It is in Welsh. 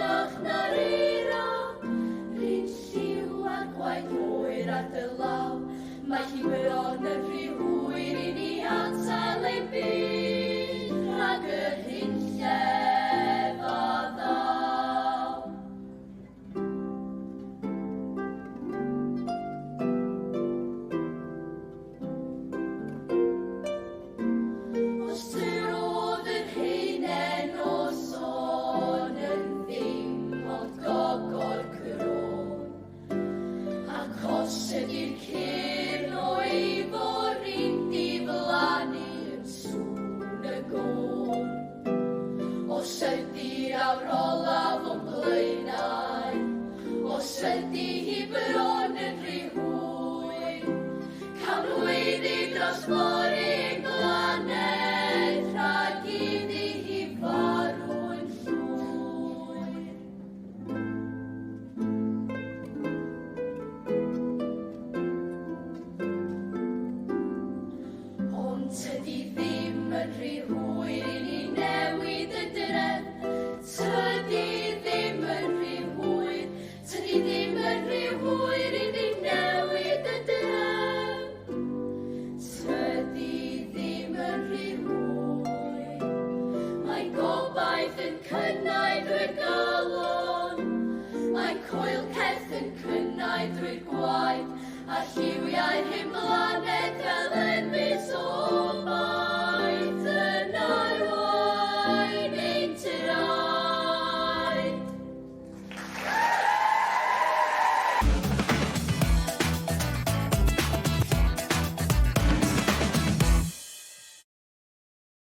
hwyrach na'r eira, rhin lliw a gwaith hwyr ar dy law. Mae hi bron yn rhy hwyr i ni atal ei byd rhag yr hyn llef a ddaw. Os tyrodd yr heinen o son yn ddim ond gogor cron, ac os ydy'r cyrn o eifor i'n diflannu yn sŵn y gôn, os ydy'r awr olaf o'n blaenau, os ydy hi bron yn rhy hwyr, camlwyddi dros fory'n blaned, rhag iddi hi farw yn llwyr. Ond tydi ddim yn rhy hwyr i ni newid y drefn, tydi ddim yn rhy hwyr, tydi ddim yn rhy hwyr i ni newid y drefn, tydi ddim yn rhy hwyr. Mae gobaith yn cynnau drwy'r galon, mae coel ceth yn cynnau drwy'r gwaith, a lliwiau hyn blaen.